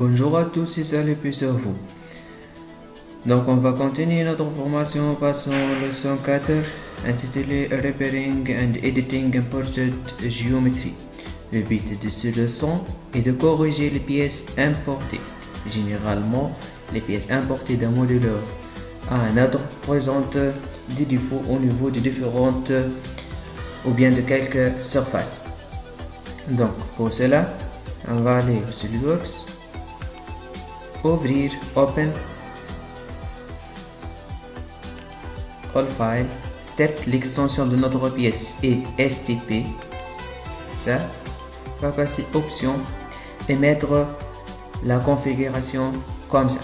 Bonjour à tous et salut sur vous. Donc on va continuer notre formation passant leçon 4 intitulée Repairing and Editing Imported Geometry. Le but de ce leçon est de corriger les pièces importées. Généralement, les pièces importées d'un modéleur à un autre présentent des défauts au niveau de différentes ou bien de quelques surfaces. Donc pour cela, on va aller au SolidWorks, ouvrir Open, All File, Step, l'extension de notre pièce est STP. Ça va passer Option et mettre la configuration comme ça.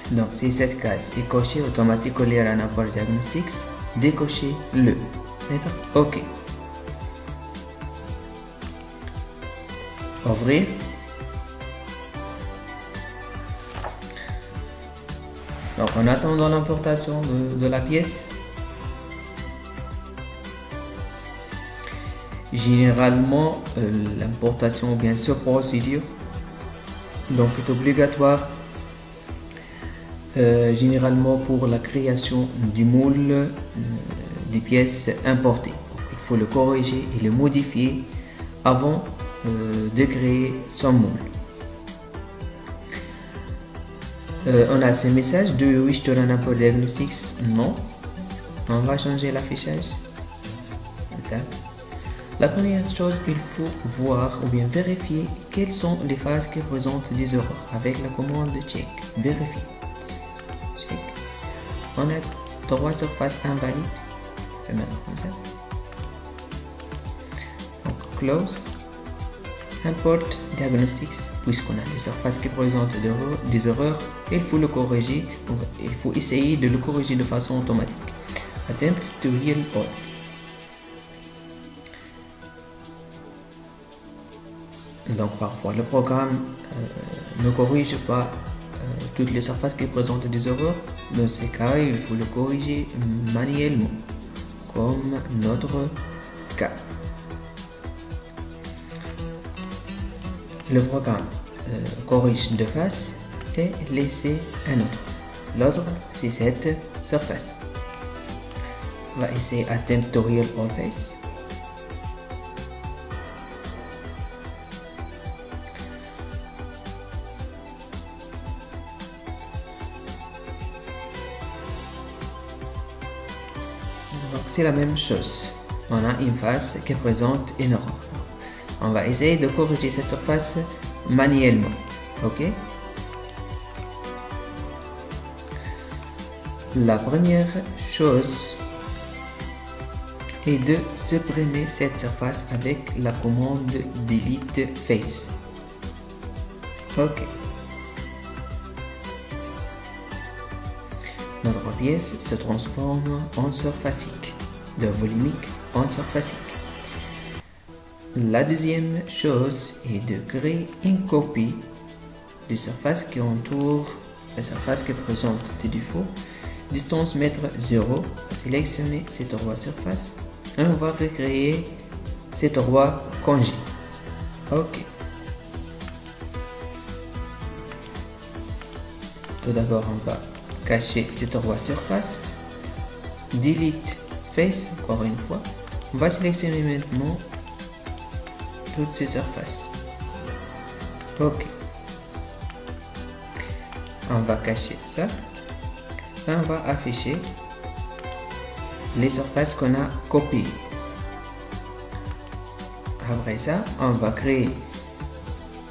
Donc si cette case est cochée, automatiquement lire un import diagnostics, décocher le, mettre OK. Ouvrir. Donc en attendant l'importation de la pièce, généralement l'importation bien ce procédure donc est obligatoire généralement pour la création du moule des pièces importées. Il faut le corriger et le modifier avant de créer son moule. On a ce message Do you wish to run import diagnostics? Non. On va changer l'affichage. Comme ça. La première chose, il faut voir ou bien vérifier quelles sont les phases qui présentent des erreurs avec la commande check. Vérifier. Check. On a 3 surfaces invalides. Je vais mettre comme ça. Donc close. Import diagnostics, puisqu'on a des surfaces qui présentent des erreurs, il faut le corriger, il faut essayer de le corriger de façon automatique. Attempt to heal all. Donc parfois le programme ne corrige pas toutes les surfaces qui présentent des erreurs. Dans ces cas, il faut le corriger manuellement, comme notre cas. Le programme corrige deux faces et laisse un autre. L'autre, c'est cette surface. On va essayer Attempt to heal all faces. Donc c'est la même chose. On a une face qui présente une erreur. On va essayer de corriger cette surface manuellement. Ok. La première chose est de supprimer cette surface avec la commande Delete Face. Ok. Notre pièce se transforme en surfacique, de volumique en surfacique. La deuxième chose est de créer une copie de surface qui entoure la surface qui présente des défauts. Distance mètre 0. Sélectionner ces trois surfaces. Et on va recréer ces trois congés. Ok. Tout d'abord, on va cacher ces trois surfaces. Delete Face, encore une fois. On va sélectionner maintenant toutes ces surfaces. Ok. On va cacher ça. Et on va afficher les surfaces qu'on a copiées. Après ça, on va créer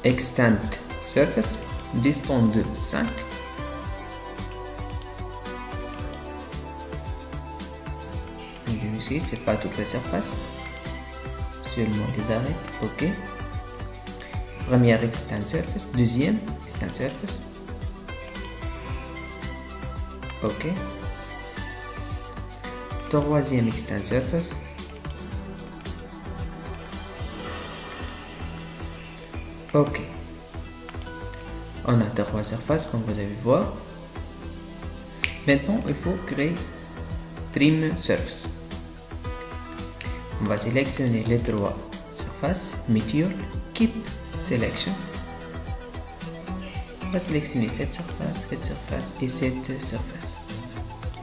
Extend Surface, distance de 5. Ici, c'est pas toutes les surfaces. Seulement les arêtes. Ok. Première Extend Surface. Deuxième Extend Surface. Ok. Troisième Extend Surface. Ok. On a trois surfaces comme vous avez voir. Maintenant, il faut créer Trim Surface. On va sélectionner les trois surfaces, Meteor, Keep Selection. va sélectionner cette surface et cette surface.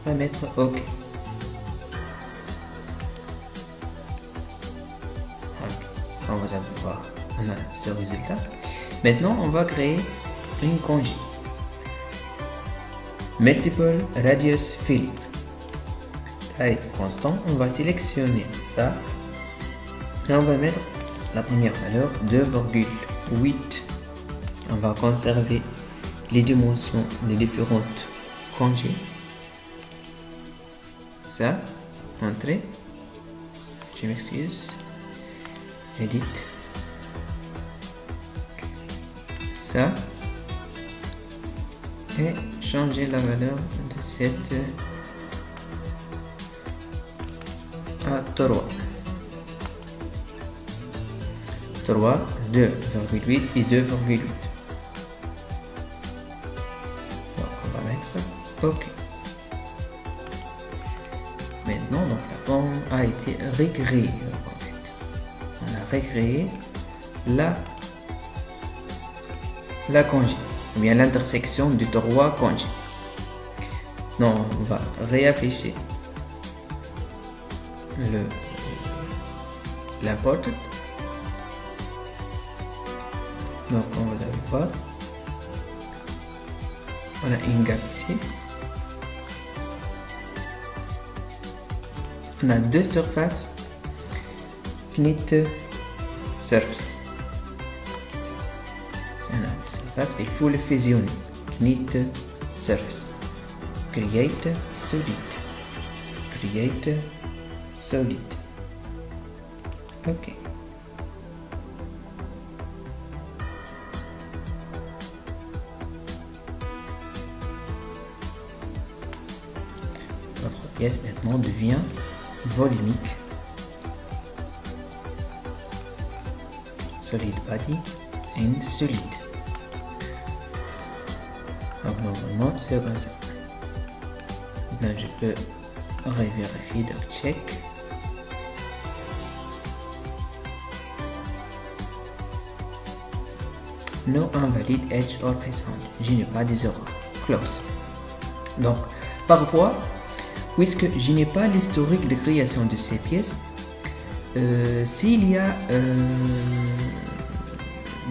On va mettre OK. Comme vous allez voir, on a ce résultat. Maintenant, on va créer une congé. Multiple Radius Fill. Taille constant, on va sélectionner ça. Et on va mettre la première valeur 2,8. On va conserver les dimensions des différentes congés. Ça, entrée. Je m'excuse. Edit. Ça. Et changer la valeur de 7 à 3. 3, 2,8 et 2,8. Donc on va mettre OK. Maintenant, donc la forme a été recréée. On a recréé la congé, ou bien l'intersection de 3 congés. Non, on va réafficher l'imported. Donc on va voir, on a une gap ici. On a deux surfaces knit surface. Si on a deux surfaces, il faut le fusionner. Knit surface. Create solid. Create solid. OK. Notre pièce maintenant devient volumique. Solid body and solid. Donc normalement c'est comme ça. Maintenant je peux revérifier, donc check. No invalid edge or face found. Je n'ai pas des erreurs. Close. Donc parfois, puisque je n'ai pas l'historique de création de ces pièces, s'il y a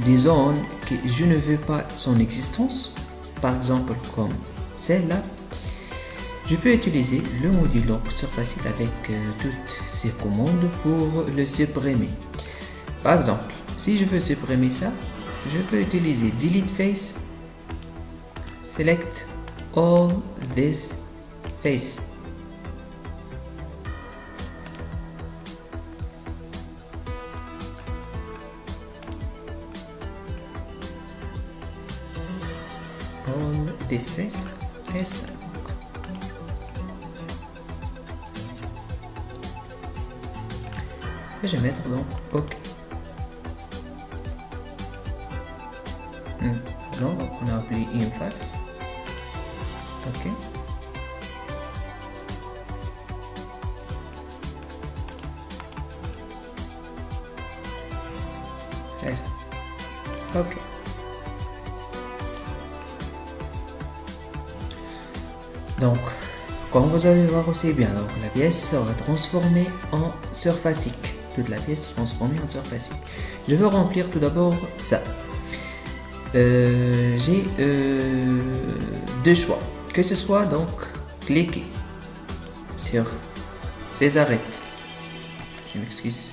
des zones que je ne veux pas son existence, par exemple comme celle-là, je peux utiliser le module donc Surface avec toutes ces commandes pour le supprimer. Par exemple, si je veux supprimer ça, je peux utiliser Delete Face, Select all this face. All this face et ça. Et je vais mettre donc OK. Donc on a appelé une face. OK. Et ça. OK. Donc, comme vous allez voir aussi bien, donc la pièce sera transformée en surfacique. Toute la pièce est transformée en surfacique. Je veux remplir tout d'abord ça. J'ai deux choix. Que ce soit donc cliquer sur ces arêtes. Je m'excuse.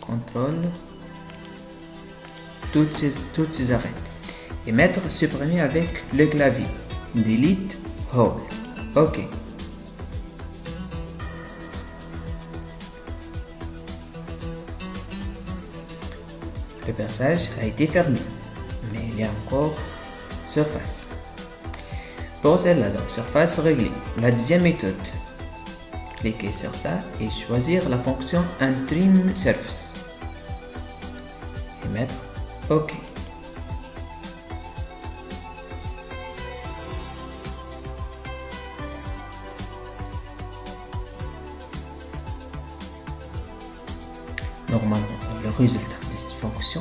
Contrôle toutes ces arêtes. Et mettre supprimer avec le clavier. Delete all. OK. Le perçage a été fermé, mais il y a encore surface. Pour celle-là, donc surface réglée. La deuxième méthode, cliquez sur ça et choisir la fonction Trim Surface et mettre OK. Normalement, le résultat de cette fonction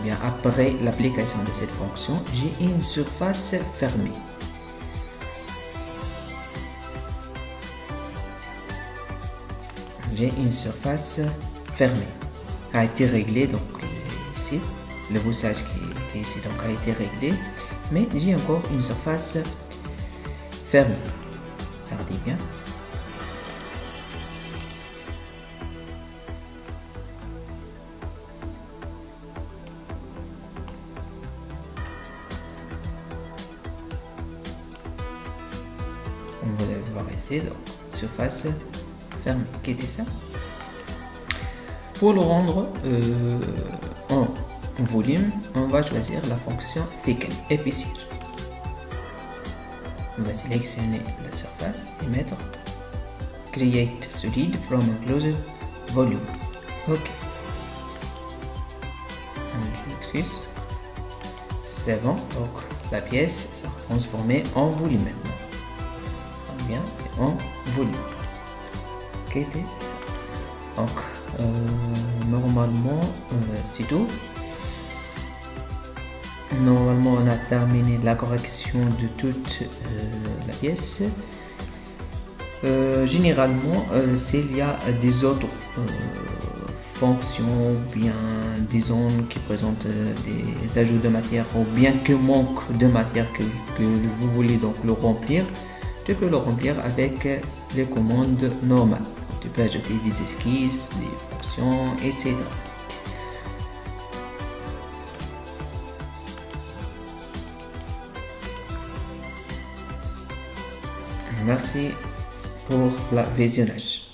bien après l'application de cette fonction, j'ai une surface fermée. J'ai une surface fermée. A été réglée, donc ici, le bossage qui était ici donc a été réglé, mais j'ai encore une surface fermée. Regardez bien. Vous allez voir ici, donc surface fermée. Qui était ça? Pour le rendre en volume, on va choisir la fonction thicken, épaissir. On va sélectionner la surface et mettre create solid from a closed volume. Ok. Excuse. C'est bon. Donc la pièce sera transformée en volume maintenant. Bien, c'est en volume. Ok, c'est ça. Donc normalement c'est tout. Normalement on a terminé la correction de toute la pièce. Généralement s'il y a des autres fonctions, bien des zones qui présentent des ajouts de matière ou bien que manque de matière que vous voulez donc le remplir, tu peux le remplir avec les commandes normales. Tu peux ajouter des esquisses, des fonctions, etc. Merci pour le visionnage.